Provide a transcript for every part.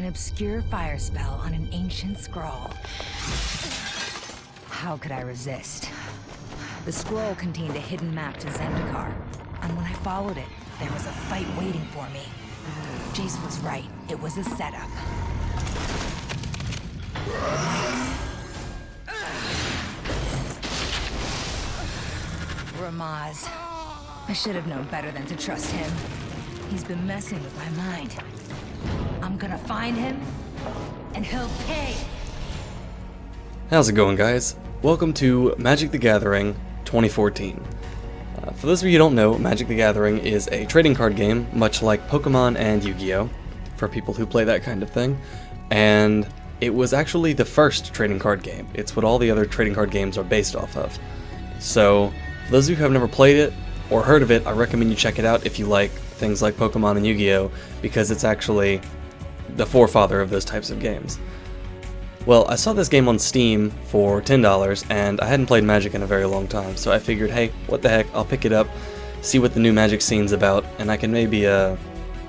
An obscure fire spell on an ancient scroll. How could I resist? The scroll contained a hidden map to Zendikar, and when I followed it, there was a fight waiting for me. Jace was right. It was a setup. Ramaz. I should have known better than to trust him. He's been messing with my mind. I'm gonna find him, and he'll pay! How's it going, guys? Welcome to Magic the Gathering 2014. For those of you who don't know, Magic the Gathering is a trading card game, much like Pokemon and Yu-Gi-Oh! For people who play that kind of thing. And it was actually the first trading card game. It's what all the other trading card games are based off of. So, for those of you who have never played it, or heard of it, I recommend you check it out if you like things like Pokemon and Yu-Gi-Oh! Because it's actually the forefather of those types of games. Well, I saw this game on Steam for $10, and I hadn't played Magic in a very long time, so I figured, hey, what the heck, I'll pick it up, see what the new Magic scene's about, and I can maybe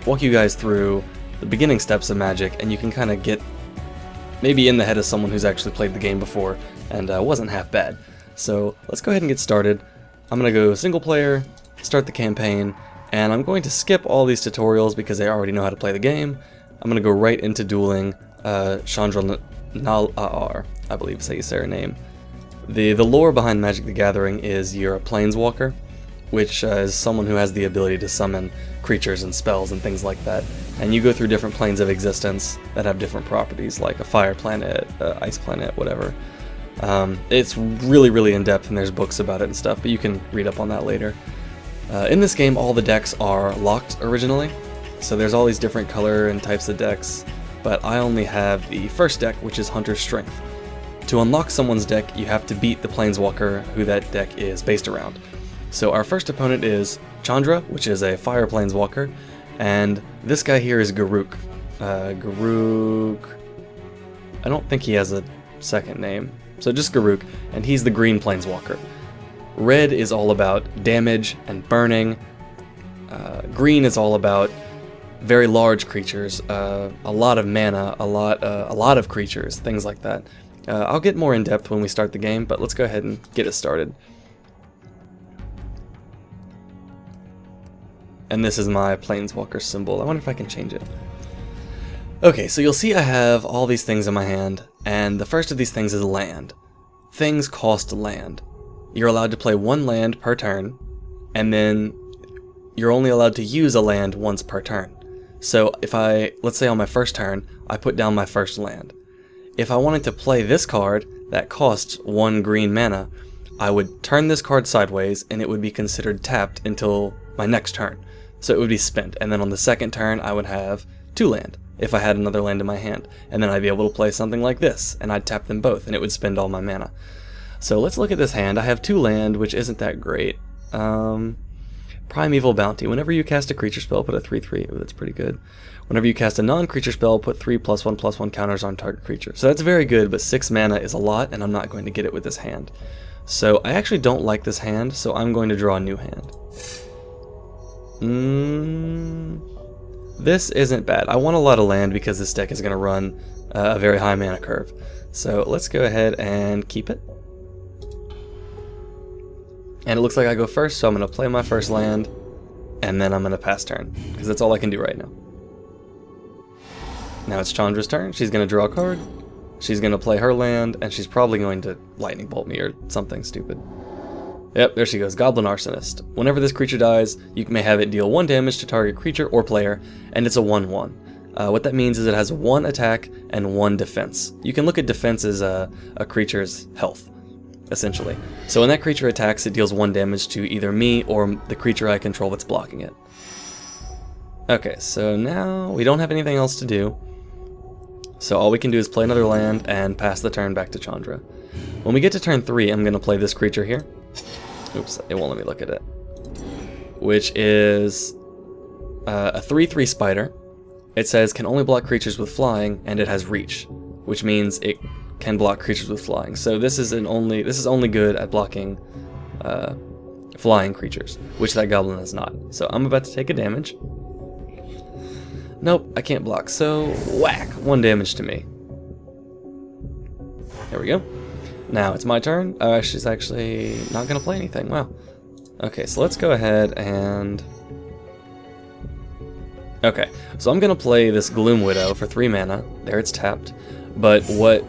walk you guys through the beginning steps of Magic, and you can kind of get maybe in the head of someone who's actually played the game before, and wasn't half bad. So let's go ahead and get started. I'm going to go single player, start the campaign, and I'm going to skip all these tutorials because I already know how to play the game. I'm going to go right into dueling Chandra Nal-Aar, I believe is how you say her name. The lore behind Magic the Gathering is you're a Planeswalker, which is someone who has the ability to summon creatures and spells and things like that. And you go through different planes of existence that have different properties, like a fire planet, ice planet, whatever. It's really in-depth, and there's books about it and stuff, but you can read up on that later. In this game, all the decks are locked originally, so there's all these different color and types of decks, but I only have the first deck, which is Hunter's Strength. To unlock someone's deck, you have to beat the Planeswalker who that deck is based around. So our first opponent is Chandra, which is a Fire Planeswalker, and this guy here is Garruk. Garruk... I don't think he has a second name, so just Garruk, and he's the Green Planeswalker. Red is all about damage and burning. Green is all about very large creatures, a lot of mana, a lot of creatures, things like that. I'll get more in depth when we start the game, but let's go ahead and get it started. And this is my Planeswalker symbol. I wonder if I can change it. Okay, so you'll see I have all these things in my hand, and the first of these things is land. Things cost land. You're allowed to play one land per turn, and then you're only allowed to use a land once per turn. So if let's say on my first turn, I put down my first land. If I wanted to play this card that costs 1 green mana, I would turn this card sideways and it would be considered tapped until my next turn. So it would be spent, and then on the second turn I would have 2 land if I had another land in my hand. And then I'd be able to play something like this, and I'd tap them both and it would spend all my mana. So let's look at this hand. I have 2 land, which isn't that great. Primeval Bounty. Whenever you cast a creature spell, put a 3/3. Oh, that's pretty good. Whenever you cast a non-creature spell, put 3+1/+1 counters on target creature. So that's very good, but 6 mana is a lot, and I'm not going to get it with this hand. So I actually don't like this hand, so I'm going to draw a new hand. This isn't bad. I want a lot of land because this deck is going to run a very high mana curve. So let's go ahead and keep it. And it looks like I go first, so I'm going to play my first land, and then I'm going to pass turn, because that's all I can do right now. Now it's Chandra's turn. She's going to draw a card, she's going to play her land, and she's probably going to lightning bolt me or something stupid. Yep, there she goes, Goblin Arsonist. Whenever this creature dies, you may have it deal 1 damage to target creature or player, and it's a 1/1. What that means is it has 1 attack and 1 defense. You can look at defense as a creature's health, essentially. So when that creature attacks, it deals 1 damage to either me or the creature I control that's blocking it. Okay, so now we don't have anything else to do. So all we can do is play another land and pass the turn back to Chandra. When we get to turn 3, I'm going to play this creature here. Oops, it won't let me look at it. Which is a 3/3 spider. It says can only block creatures with flying, and it has reach, which means it can block creatures with flying. So this is only good at blocking flying creatures, which that goblin is not. So I'm about to take a damage. Nope, I can't block, so whack, 1 damage to me. There we go. Now it's my turn. She's actually not gonna play anything, wow. Okay, so let's go ahead and... Okay, so I'm gonna play this Gloom Widow for 3 mana. There, it's tapped. But what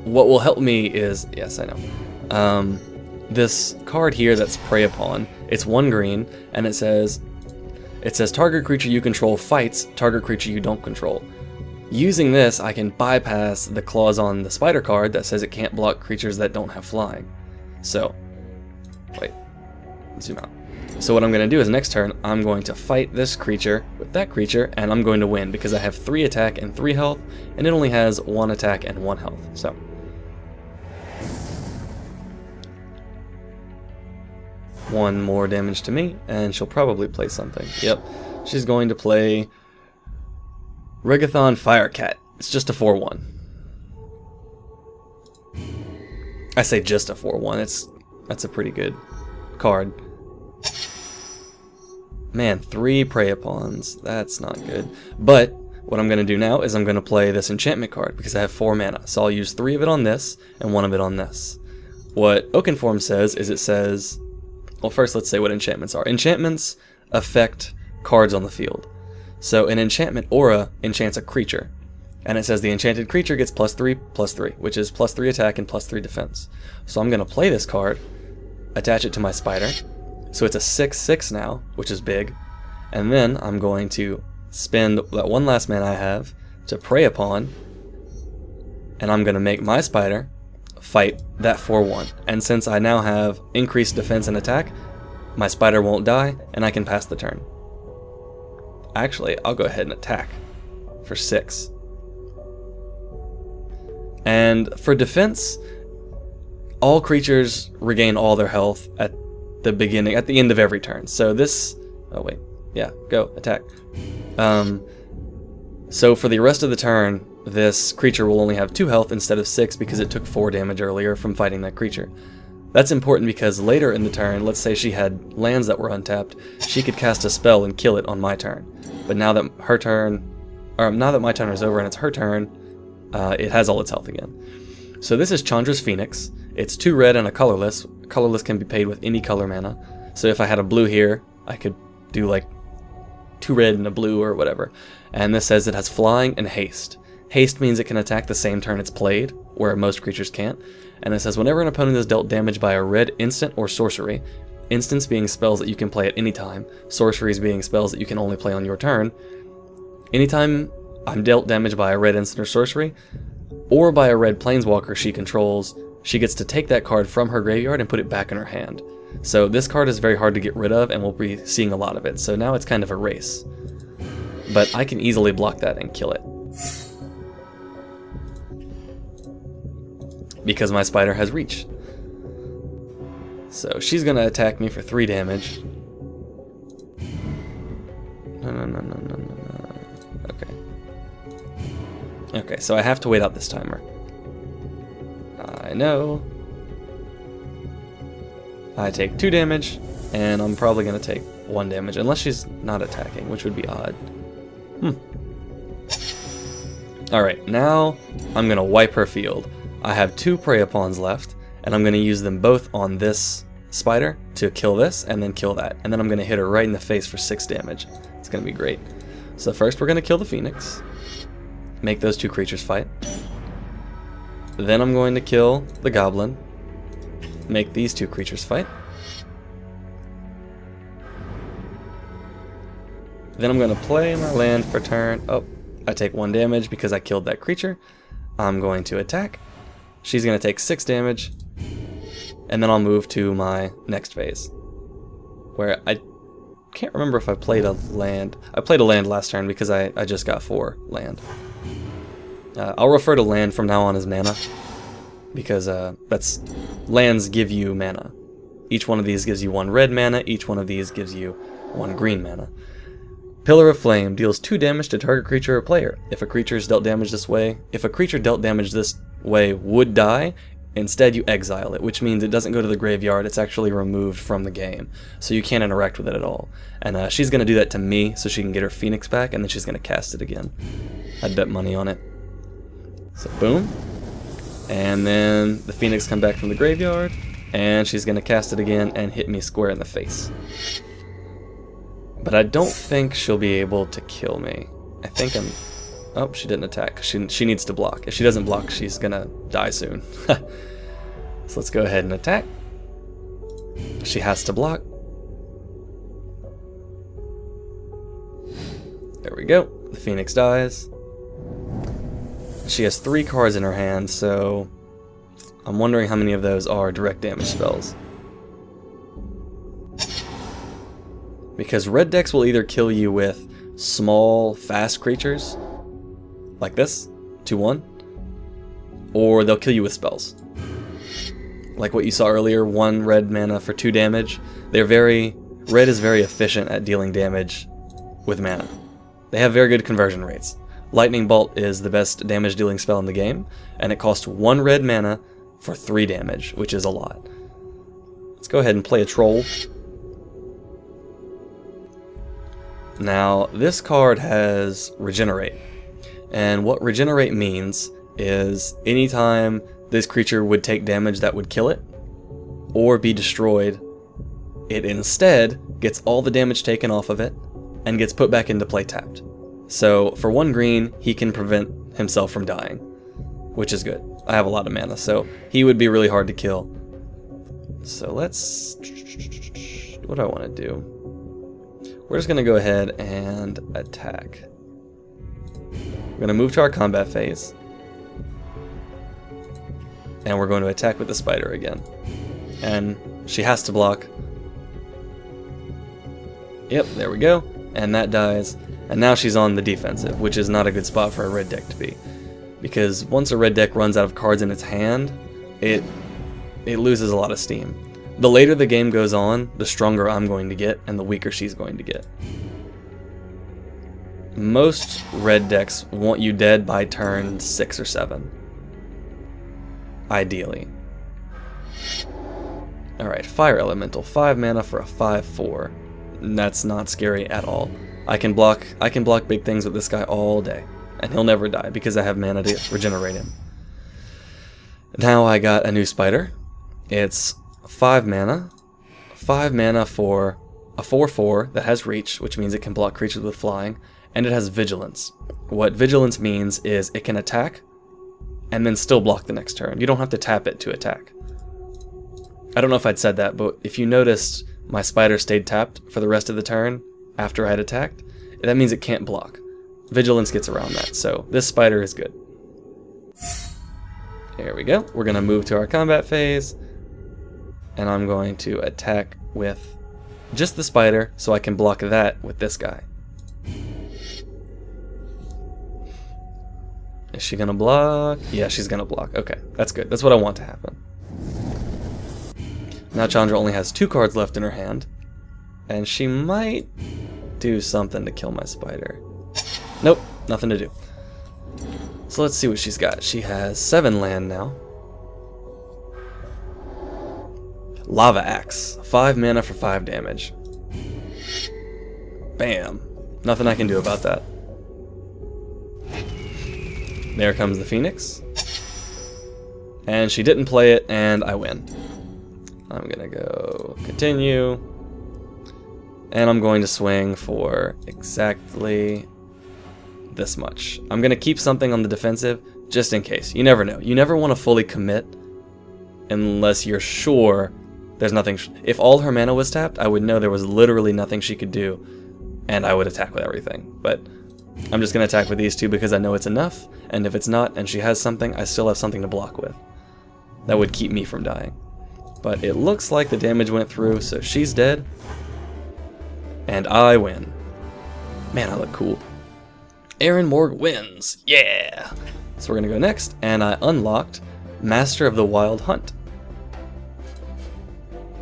will help me is... Yes, I know. This card here that's Prey Upon, it's 1 green, and it says target creature you control fights target creature you don't control. Using this, I can bypass the clause on the spider card that says it can't block creatures that don't have flying. So, wait, zoom out. So what I'm going to do is next turn, I'm going to fight this creature with that creature, and I'm going to win because I have 3 attack and 3 health, and it only has 1 attack and 1 health. So, 1 more damage to me, and she'll probably play something. Yep, she's going to play Regathon Firecat. It's just a 4/1. I say just a 4/1. That's a pretty good card. Man, 3 Prey Upons. That's not good. But what I'm going to do now is I'm going to play this enchantment card because I have 4 mana. So I'll use 3 of it on this and 1 of it on this. What Oakenform says is it says... Well, first let's say what enchantments are. Enchantments affect cards on the field. So an enchantment aura enchants a creature. And it says the enchanted creature gets +3/+3, which is +3 attack and +3 defense. So I'm going to play this card, attach it to my spider. So it's a 6/6 now, which is big. And then I'm going to spend that 1 last mana I have to Prey Upon. And I'm going to make my spider fight that 4/1. And since I now have increased defense and attack, my spider won't die, and I can pass the turn. Actually, I'll go ahead and attack for 6. And for defense, all creatures regain all their health at the end of every turn. So this, oh wait, yeah, go, attack. So for the rest of the turn, this creature will only have 2 health instead of 6 because it took 4 damage earlier from fighting that creature. That's important because later in the turn, let's say she had lands that were untapped, she could cast a spell and kill it on my turn. But now that my turn is over and it's her turn, it has all its health again. So this is Chandra's Phoenix. It's 2 red and a colorless. Colorless can be paid with any color mana. So if I had a blue here, I could do like 2 red and a blue or whatever. And this says it has flying and haste. Haste means it can attack the same turn it's played, where most creatures can't. And it says whenever an opponent is dealt damage by a red instant or sorcery, instants being spells that you can play at any time, sorceries being spells that you can only play on your turn, anytime I'm dealt damage by a red instant or sorcery, or by a red planeswalker she controls, she gets to take that card from her graveyard and put it back in her hand. So this card is very hard to get rid of, and we'll be seeing a lot of it. So now it's kind of a race. But I can easily block that and kill it, because my spider has reach. So she's gonna attack me for 3 damage. No. Okay. Okay, so I have to wait out this timer. I know. I take 2 damage, and I'm probably gonna take 1 damage, unless she's not attacking, which would be odd. Alright, now I'm gonna wipe her field. I have 2 Prey Upons left, and I'm going to use them both on this spider to kill this, and then kill that. And then I'm going to hit her right in the face for 6 damage. It's going to be great. So first we're going to kill the Phoenix. Make those 2 creatures fight. Then I'm going to kill the Goblin. Make these 2 creatures fight. Then I'm going to play my land for turn. Oh, I take 1 damage because I killed that creature. I'm going to attack. She's going to take 6 damage, and then I'll move to my next phase, where I can't remember if I played a land. I played a land last turn because I just got 4 land. I'll refer to land from now on as mana, because that's lands give you mana. Each one of these gives you 1 red mana, each one of these gives you 1 green mana. Pillar of Flame deals 2 damage to target creature or player. If a creature dealt damage this way would die, Instead, you exile it, which means it doesn't go to the graveyard, it's actually removed from the game. So you can't interact with it at all. And she's going to do that to me so she can get her Phoenix back, and then she's going to cast it again. I'd bet money on it. So boom. And then the Phoenix come back from the graveyard, and she's going to cast it again and hit me square in the face. But I don't think she'll be able to kill me. I think I'm... Oh, she didn't attack. She needs to block. If she doesn't block, she's gonna die soon. So let's go ahead and attack. She has to block. There we go. The Phoenix dies. She has 3 cards in her hand, so I'm wondering how many of those are direct damage spells. Because red decks will either kill you with small, fast creatures, like this, 2/1, or they'll kill you with spells. Like what you saw earlier, 1 red mana for 2 damage. Red is very efficient at dealing damage with mana. They have very good conversion rates. Lightning Bolt is the best damage dealing spell in the game, and it costs 1 red mana for 3 damage, which is a lot. Let's go ahead and play a troll. Now, this card has Regenerate. And what Regenerate means is anytime this creature would take damage that would kill it, or be destroyed, it instead gets all the damage taken off of it, and gets put back into play tapped. So, for 1 green, he can prevent himself from dying, which is good. I have a lot of mana, so he would be really hard to kill. So let's... What do I want to do? We're just going to go ahead and attack. We're going to move to our combat phase. And we're going to attack with the spider again. And she has to block. Yep, there we go. And that dies. And now she's on the defensive, which is not a good spot for a red deck to be. Because once a red deck runs out of cards in its hand, it loses a lot of steam. The later the game goes on, the stronger I'm going to get, and the weaker she's going to get. Most red decks want you dead by turn 6 or 7. Ideally. Alright, Fire Elemental. 5 mana for a 5/4. That's not scary at all. I can block big things with this guy all day. And he'll never die because I have mana to regenerate him. Now I got a new spider. It's 5 mana. 5 mana for a 4/4 that has reach, which means it can block creatures with flying. And it has vigilance. What vigilance means is it can attack and then still block the next turn. You don't have to tap it to attack. I don't know if I'd said that, but if you noticed, my spider stayed tapped for the rest of the turn after I had attacked. That means it can't block. Vigilance gets around that, so this spider is good. There we go. We're going to move to our combat phase, and I'm going to attack with just the spider so I can block that with this guy. Is she gonna block? Yeah, she's gonna block. Okay, that's good. That's what I want to happen. Now Chandra only has 2 cards left in her hand, and she might do something to kill my spider. Nope, nothing to do. So let's see what she's got. She has 7 land now. Lava Axe. 5 mana for 5 damage. Bam. Nothing I can do about that. There comes the Phoenix. And she didn't play it, and I win. I'm gonna go continue. And I'm going to swing for exactly this much. I'm gonna keep something on the defensive, just in case. You never know. You never want to fully commit unless you're sure there's nothing. If all her mana was tapped, I would know there was literally nothing she could do, and I would attack with everything. But I'm just going to attack with these 2 because I know it's enough, and if it's not and she has something, I still have something to block with. That would keep me from dying. But it looks like the damage went through, so she's dead. And I win. Man, I look cool. AaronDMorgan wins! Yeah! So we're going to go next, and I unlocked Master of the Wild Hunt.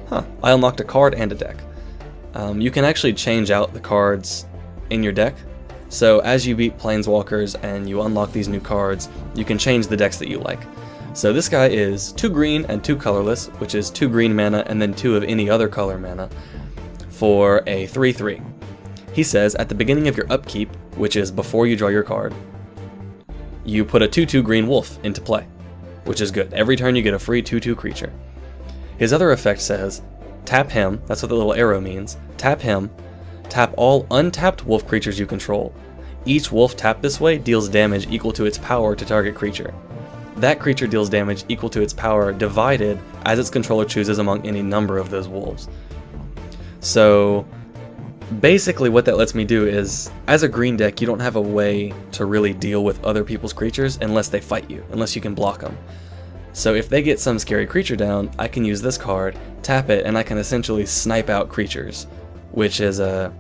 Huh, I unlocked a card and a deck. You can actually change out the cards in your deck. So as you beat Planeswalkers and you unlock these new cards, you can change the decks that you like. So this guy is 2 green and 2 colorless, which is 2 green mana and then 2 of any other color mana, for a 3/3. He says at the beginning of your upkeep, which is before you draw your card, you put a 2/2 green wolf into play, which is good. Every turn you get a free 2/2 creature. His other effect says, tap him, that's what the little arrow means, tap him, tap all untapped wolf creatures you control. Each wolf tapped this way deals damage equal to its power to target creature. That creature deals damage equal to its power divided as its controller chooses among any number of those wolves. So basically what that lets me do is, as a green deck, you don't have a way to really deal with other people's creatures unless they fight you, unless you can block them. So if they get some scary creature down, I can use this card, tap it, and I can essentially snipe out creatures, which is the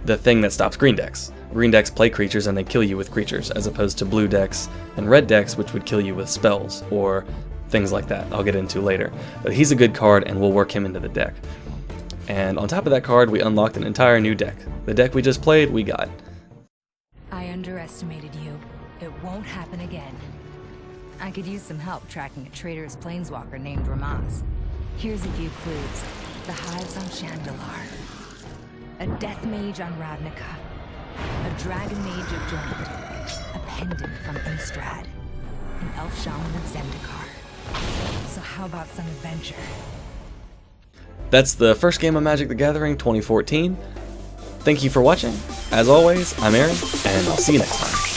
thing that stops green decks. Green decks play creatures and they kill you with creatures, as opposed to blue decks and red decks, which would kill you with spells or things like that I'll get into later. But he's a good card and we'll work him into the deck. And on top of that card, we unlocked an entire new deck. The deck we just played, we got. I underestimated you. It won't happen again. I could use some help tracking a traitorous planeswalker named Ramaz. Here's a few clues. The hives on Chandalar. A death mage on Ravnica. A dragon mage of Torrent. A pendant from Innistrad. An elf shaman of Zendikar. So how about some adventure? That's the first game of Magic the Gathering 2014. Thank you for watching. As always, I'm Aaron, and I'll see you next time.